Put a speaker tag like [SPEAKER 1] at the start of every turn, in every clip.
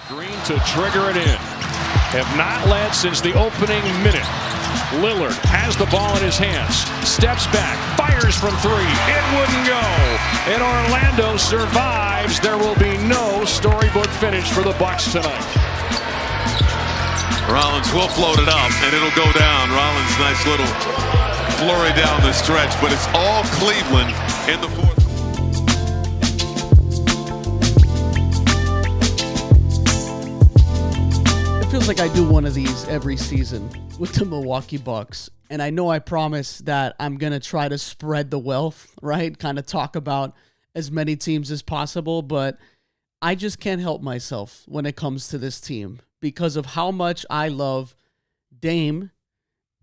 [SPEAKER 1] Green to trigger it in. Have not led since the opening minute. Lillard has the ball in his hands. Steps back. Fires from three. It wouldn't go. And Orlando survives. There will be no storybook finish for the Bucks tonight.
[SPEAKER 2] Rollins will float it up, and it'll go down. Rollins, nice little flurry down the stretch, but it's all Cleveland in the fourth.
[SPEAKER 3] It feels like I do one of these every season with the Milwaukee Bucks, and I know I promise that I'm going to try to spread the wealth, right? Kind of talk about as many teams as possible, but I just can't help myself when it comes to this team because of how much I love Dame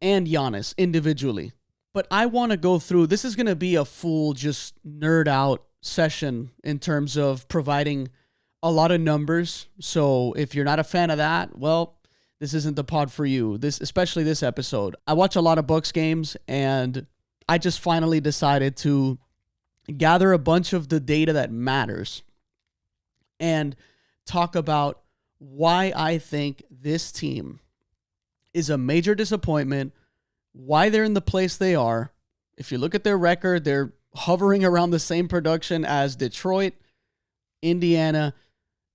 [SPEAKER 3] and Giannis individually. But I want to go through, this is going to be a full just nerd out session in terms of providing a lot of numbers. So if you're not a fan of that, well, this isn't the pod for you. Especially this episode. I watch a lot of Bucks games, and I just finally decided to gather a bunch of the data that matters and talk about why I think this team is a major disappointment, why they're in the place they are. If you look at their record, they're hovering around the same production as Detroit, Indiana,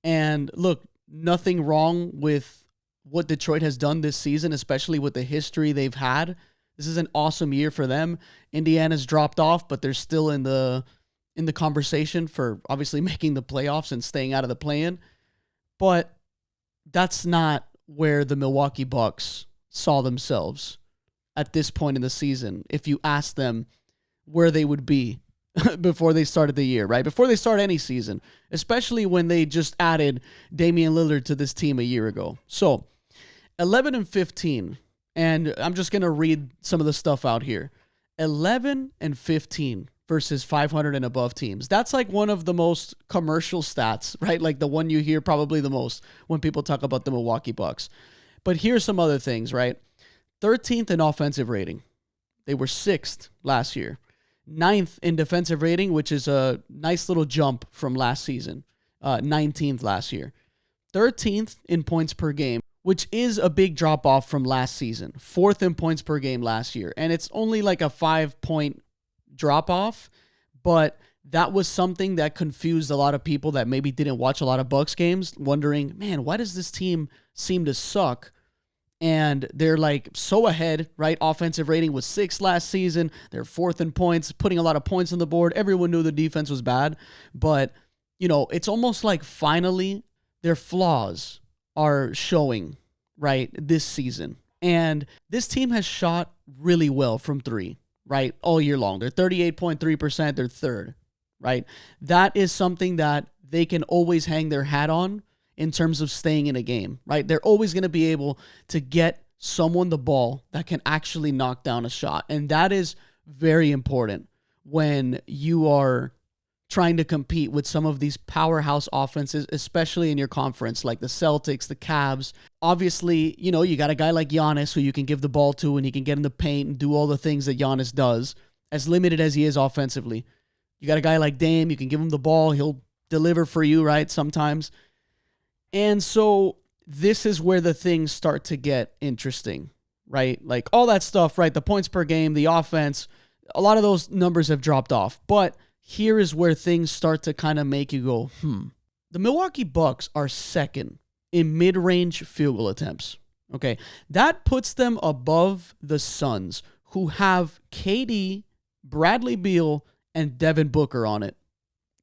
[SPEAKER 3] and look, nothing wrong with what Detroit has done this season, especially with the history they've had. This is an awesome year for them. Indiana's dropped off, but they're still in the conversation for obviously making the playoffs and staying out of the play-in. But that's not where the Milwaukee Bucks saw themselves at this point in the season. If you ask them where they would be before they started the year, right? Before they start any season, especially when they just added Damian Lillard to this team a year ago. So 11-15, and I'm just going to read some of the stuff out here. 11-15 versus 500 and above teams. That's like one of the most commercial stats, right? Like the one you hear probably the most when people talk about the Milwaukee Bucks. But here's some other things, right? 13th in offensive rating. They were 6th last year. 9th in defensive rating, which is a nice little jump from last season. 19th last year. 13th in points per game, which is a big drop off from last season. 4th in points per game last year. And it's only like a 5-point drop off, but that was something that confused a lot of people that maybe didn't watch a lot of Bucks games, wondering, man, why does this team seem to suck? And they're like so ahead, right? Offensive rating was 6th last season. They're 4th in points, putting a lot of points on the board. Everyone knew the defense was bad, but you know, it's almost like finally their flaws are showing, right, this season. And this team has shot really well from three, right, all year long. They're 38.3%. They're third, right? That is something that they can always hang their hat on in terms of staying in a game, right? They're always going to be able to get someone the ball that can actually knock down a shot. And that is very important when you are trying to compete with some of these powerhouse offenses, especially in your conference, like the Celtics, the Cavs. Obviously, you know, you got a guy like Giannis who you can give the ball to and he can get in the paint and do all the things that Giannis does, as limited as he is offensively. You got a guy like Dame, you can give him the ball, he'll deliver for you, right, sometimes. And so this is where the things start to get interesting, right? Like all that stuff, right? The points per game, the offense, a lot of those numbers have dropped off. But here is where things start to kind of make you go, The Milwaukee Bucks are second in mid-range field goal attempts. Okay, that puts them above the Suns, who have KD, Bradley Beal, and Devin Booker on it.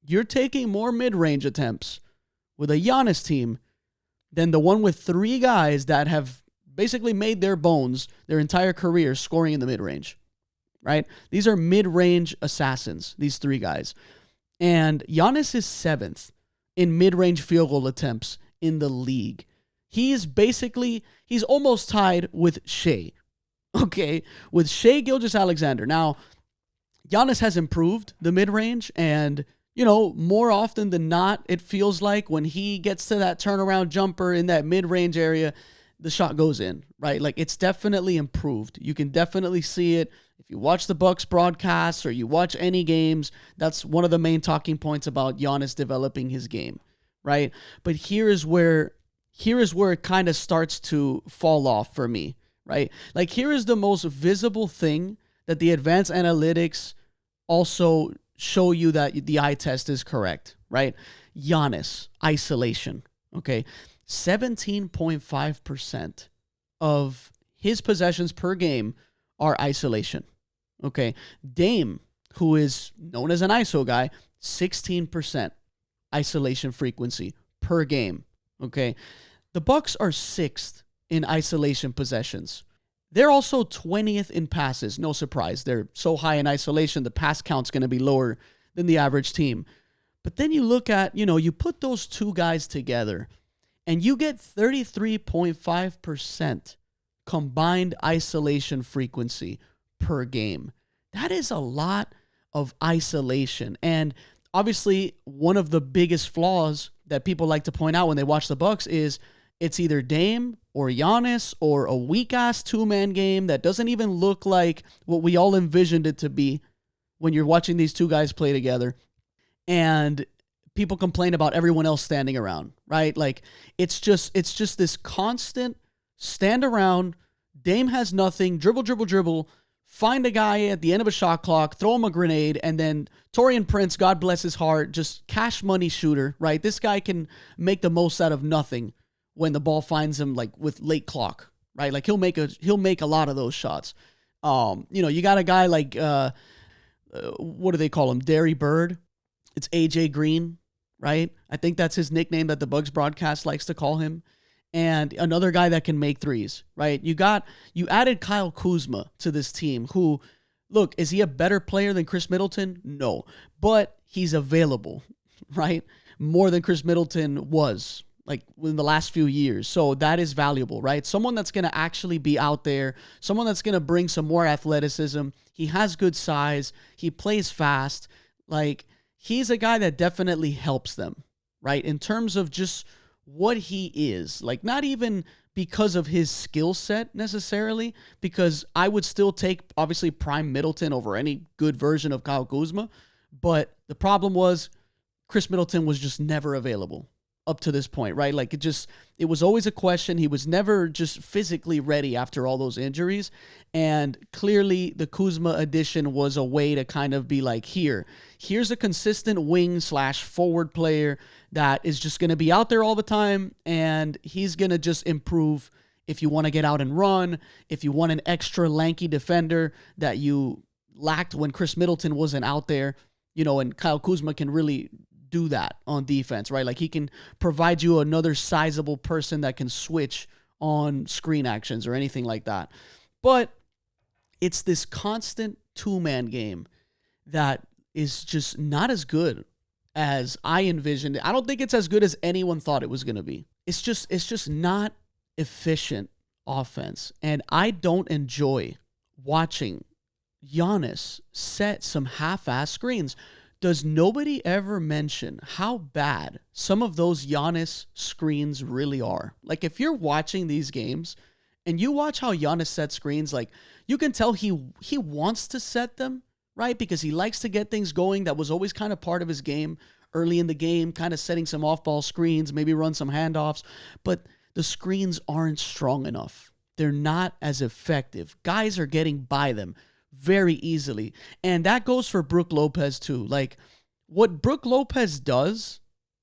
[SPEAKER 3] You're taking more mid-range attempts with a Giannis team than the one with three guys that have basically made their bones their entire career scoring in the mid-range, right? These are mid-range assassins, these three guys. And Giannis is 7th in mid-range field goal attempts in the league. He's almost tied with Shai, okay? With Shai Gilgeous-Alexander. Now, Giannis has improved the mid-range, and you know, more often than not, it feels like when he gets to that turnaround jumper in that mid-range area, the shot goes in, right? Like, it's definitely improved. You can definitely see it. If you watch the Bucks broadcasts or you watch any games, that's one of the main talking points about Giannis developing his game, right? But here is where here is where it kind of starts to fall off for me, right? Like, here is the most visible thing that the advanced analytics also show you that the eye test is correct, right? Giannis, isolation, okay? 17.5% of his possessions per game are isolation, okay? Dame, who is known as an ISO guy, 16% isolation frequency per game, okay? The Bucks are 6th in isolation possessions. They're also 20th in passes. No surprise. They're so high in isolation, the pass count's going to be lower than the average team. But then you look at, you put those two guys together, and you get 33.5% combined isolation frequency per game. That is a lot of isolation. And obviously, one of the biggest flaws that people like to point out when they watch the Bucks is it's either Dame or Giannis or a weak-ass two-man game that doesn't even look like what we all envisioned it to be when you're watching these two guys play together. And people complain about everyone else standing around, right? Like, it's just this constant stand around. Dame has nothing, dribble, find a guy at the end of a shot clock, throw him a grenade, and then Taurean Prince, God bless his heart, just cash money shooter, right? This guy can make the most out of nothing when the ball finds him, like, with late clock, right? Like, he'll make a lot of those shots. You got a guy like what do they call him? Derry Bird. It's AJ Green, right? I think that's his nickname that the Bucks broadcast likes to call him. And another guy that can make threes, right? You added Kyle Kuzma to this team, who, look, is he a better player than Chris Middleton? No, but he's available, right? More than Chris Middleton was, like, in the last few years. So that is valuable, right? Someone that's going to actually be out there, someone that's going to bring some more athleticism. He has good size. He plays fast. Like, he's a guy that definitely helps them, right? In terms of just what he is, like, not even because of his skill set necessarily, because I would still take, obviously, prime Middleton over any good version of Kyle Kuzma. But the problem was Chris Middleton was just never available up to this point, right? Like, it was always a question. He was never just physically ready after all those injuries. And clearly the Kuzma addition was a way to kind of be like, here's a consistent wing/forward player that is just going to be out there all the time. And he's going to just improve if you want to get out and run, if you want an extra lanky defender that you lacked when Chris Middleton wasn't out there, and Kyle Kuzma can really do that on defense, right? Like, he can provide you another sizable person that can switch on screen actions or anything like that. But it's this constant two-man game that is just not as good as I envisioned. I don't think it's as good as anyone thought it was going to be. It's just not efficient offense. And I don't enjoy watching Giannis set some half-ass screens. Does nobody ever mention how bad some of those Giannis screens really are? Like, if you're watching these games and you watch how Giannis sets screens, like, you can tell he wants to set them, right? Because he likes to get things going. That was always kind of part of his game early in the game, kind of setting some off-ball screens, maybe run some handoffs. But the screens aren't strong enough. They're not as effective. Guys are getting by them very easily. And that goes for Brook Lopez too. Like, what Brook Lopez does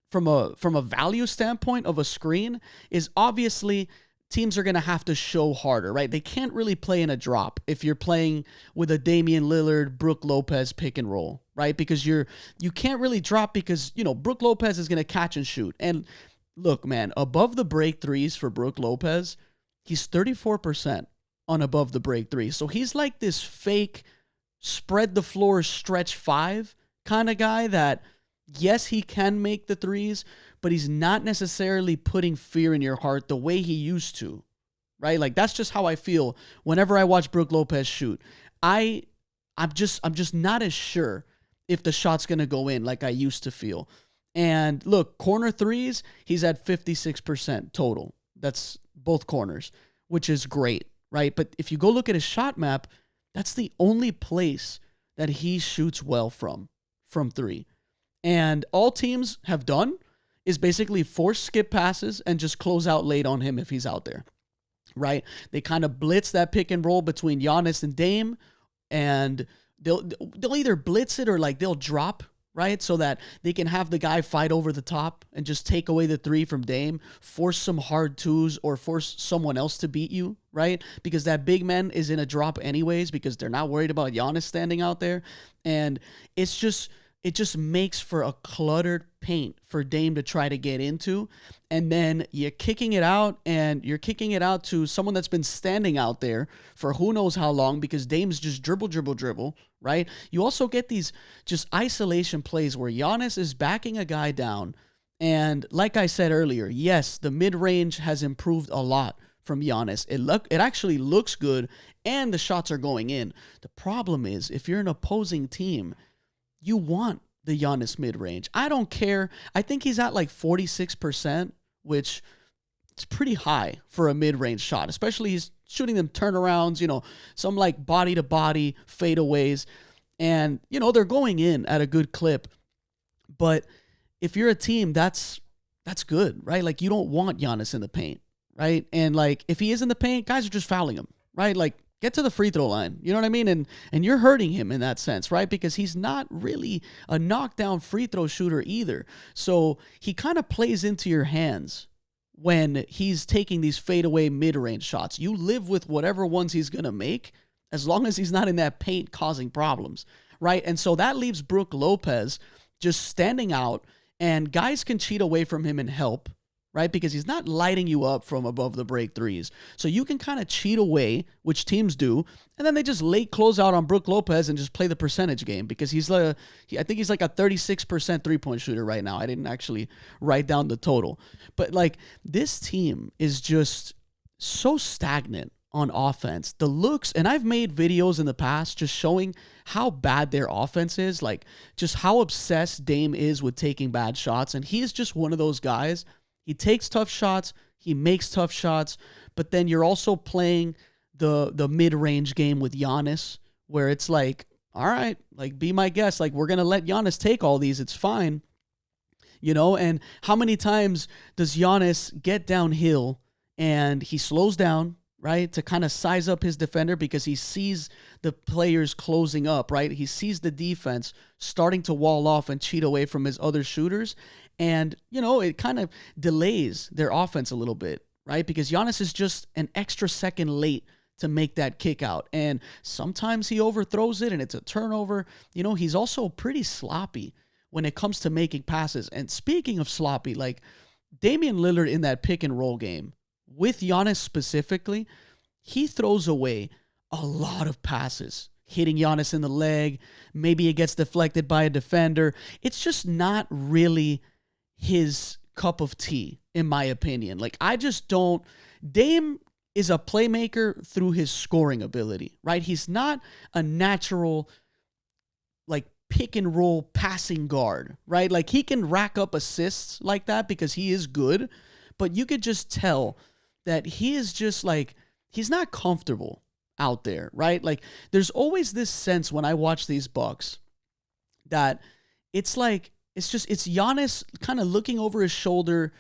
[SPEAKER 3] from a value standpoint of a screen is, obviously, teams are going to have to show harder, right? They can't really play in a drop if you're playing with a Damian Lillard, Brook Lopez pick and roll, right? Because you can't really drop because, Brook Lopez is going to catch and shoot. And look, man, above the break threes for Brook Lopez, he's 34% on above the break three. So he's like this fake spread the floor stretch five kind of guy that, yes, he can make the threes, but he's not necessarily putting fear in your heart the way he used to, right? Like, that's just how I feel whenever I watch Brook Lopez shoot. I'm just not as sure if the shot's going to go in like I used to feel. And look, corner threes, he's at 56% total. That's both corners, which is great, right? But if you go look at his shot map, that's the only place that he shoots well from three. And all teams have done is basically force skip passes and just close out late on him if he's out there, right? They kind of blitz that pick and roll between Giannis and Dame, and they'll either blitz it or like they'll drop, right? So that they can have the guy fight over the top and just take away the three from Dame, force some hard twos or force someone else to beat you, right? Because that big man is in a drop anyways because they're not worried about Giannis standing out there. And it just makes for a cluttered paint for Dame to try to get into. And then you're kicking it out, and you're kicking it out to someone that's been standing out there for who knows how long because Dame's just dribble, right? You also get these just isolation plays where Giannis is backing a guy down. And like I said earlier, yes, the mid-range has improved a lot from Giannis. It actually looks good, and the shots are going in. The problem is, if you're an opposing team, you want the Giannis mid-range. I don't care. I think he's at like 46%, which is pretty high for a mid-range shot, especially he's shooting them turnarounds, some like body-to-body fadeaways. And, they're going in at a good clip. But if you're a team, that's good, right? Like, you don't want Giannis in the paint, right? And, like, if he is in the paint, guys are just fouling him, right? Like, get to the free throw line. You know what I mean? And you're hurting him in that sense, right? Because he's not really a knockdown free throw shooter either. So he kind of plays into your hands when he's taking these fadeaway mid-range shots. You live with whatever ones he's going to make as long as he's not in that paint causing problems, right? And so that leaves Brook Lopez just standing out, and guys can cheat away from him and help, right? Because he's not lighting you up from above the break threes. So you can kind of cheat away, which teams do, and then they just late close out on Brook Lopez and just play the percentage game because I think he's like a 36% three-point shooter right now. I didn't actually write down the total. But like this team is just so stagnant on offense. The looks, and I've made videos in the past just showing how bad their offense is, like just how obsessed Dame is with taking bad shots. And he is just one of those guys. He takes tough shots, he makes tough shots, but then you're also playing the mid-range game with Giannis, where it's like, all right, like be my guest, like we're gonna let Giannis take all these, it's fine, And how many times does Giannis get downhill and he slows down, right, to kind of size up his defender because he sees the players closing up, right? He sees the defense starting to wall off and cheat away from his other shooters. And, it kind of delays their offense a little bit, right? Because Giannis is just an extra second late to make that kick out. And sometimes he overthrows it and it's a turnover. He's also pretty sloppy when it comes to making passes. And speaking of sloppy, like Damian Lillard in that pick and roll game, with Giannis specifically, he throws away a lot of passes, hitting Giannis in the leg. Maybe it gets deflected by a defender. It's just not really his cup of tea, in my opinion. Like, I just don't. Dame is a playmaker through his scoring ability, right? He's not a natural, like, pick and roll passing guard, right? Like, he can rack up assists like that because he is good, but you could just tell that he is just like, he's not comfortable out there, right? Like, there's always this sense when I watch these Bucks that it's like, it's Giannis kind of looking over his shoulder,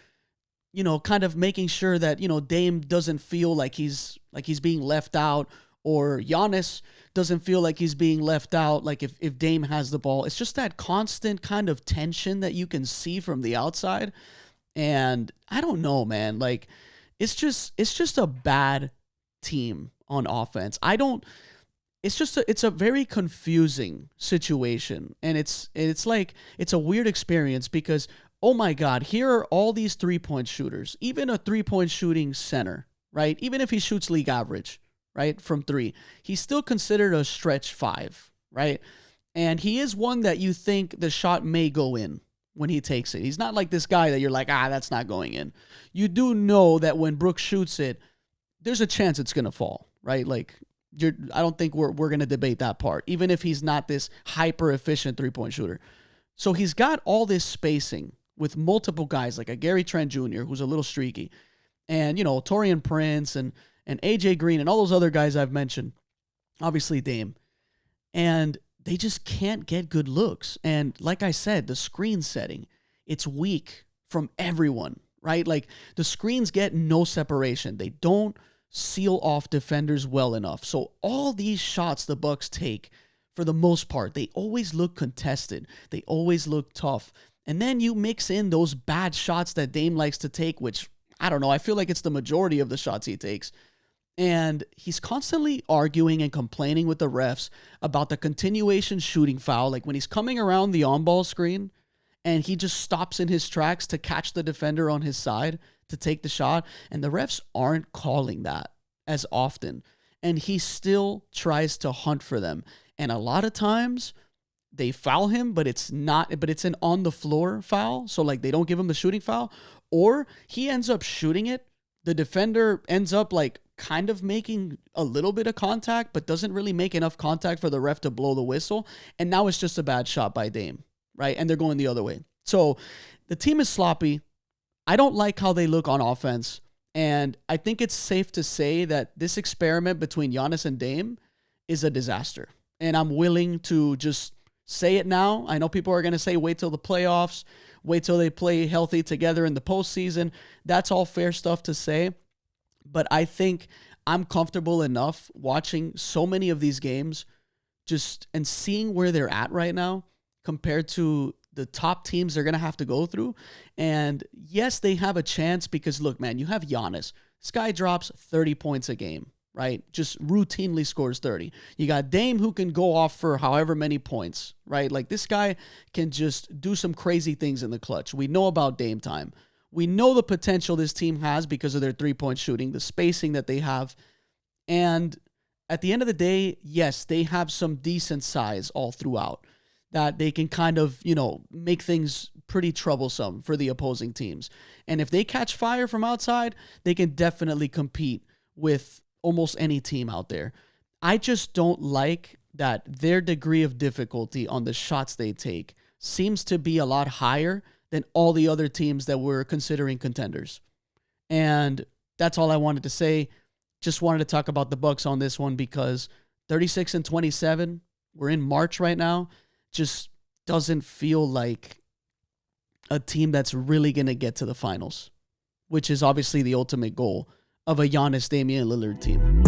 [SPEAKER 3] kind of making sure that, Dame doesn't feel like he's being left out, or Giannis doesn't feel like he's being left out, like if Dame has the ball. It's just that constant kind of tension that you can see from the outside. And I don't know, man. Like, it's just a bad team on offense. It's a very confusing situation, and it's a weird experience because, oh my God, here are all these 3-point shooters, even a 3-point shooting center, right? Even if he shoots league average, right, from 3, he's still considered a stretch 5, right? And he is one that you think the shot may go in when he takes it. He's not like this guy that you're like, that's not going in. You do know that when Brooks shoots it, there's a chance it's going to fall, right? Like, I don't think we're going to debate that part, even if he's not this hyper-efficient 3-point shooter. So he's got all this spacing with multiple guys, like a Gary Trent Jr., who's a little streaky, and, Taurean Prince and AJ Green and all those other guys I've mentioned, obviously Dame. And they just can't get good looks. And like I said, the screen setting, it's weak from everyone, right? Like the screens get no separation. They don't seal off defenders well enough. So all these shots the Bucks take, for the most part, they always look contested. They always look tough. And then you mix in those bad shots that Dame likes to take, which, I don't know, I feel like it's the majority of the shots he takes. And he's constantly arguing and complaining with the refs about the continuation shooting foul. Like when he's coming around the on-ball screen and he just stops in his tracks to catch the defender on his side to take the shot. And the refs aren't calling that as often. And he still tries to hunt for them. And a lot of times they foul him, but it's an on the floor foul. So like they don't give him the shooting foul, or he ends up shooting it. The defender ends up like kind of making a little bit of contact, but doesn't really make enough contact for the ref to blow the whistle. And now it's just a bad shot by Dame, right? And they're going the other way. So the team is sloppy. I don't like how they look on offense. And I think it's safe to say that this experiment between Giannis and Dame is a disaster. And I'm willing to just say it now. I know people are going to say, wait till the playoffs, wait till they play healthy together in the postseason. That's all fair stuff to say. But I think I'm comfortable enough watching so many of these games just and seeing where they're at right now compared to the top teams they're going to have to go through. And yes, they have a chance because, look, man, you have Giannis. This guy drops 30 points a game, right? Just routinely scores 30. You got Dame who can go off for however many points, right? Like this guy can just do some crazy things in the clutch. We know about Dame time. We know the potential this team has because of their three-point shooting, the spacing that they have. And at the end of the day, yes, they have some decent size all throughout that they can kind of, make things pretty troublesome for the opposing teams. And if they catch fire from outside, they can definitely compete with almost any team out there. I just don't like that their degree of difficulty on the shots they take seems to be a lot higher than all the other teams that we're considering contenders. And that's all I wanted to say. Just wanted to talk about the Bucks on this one because 36-27, we're in March right now, just doesn't feel like a team that's really going to get to the finals, which is obviously the ultimate goal of a Giannis Damian Lillard team.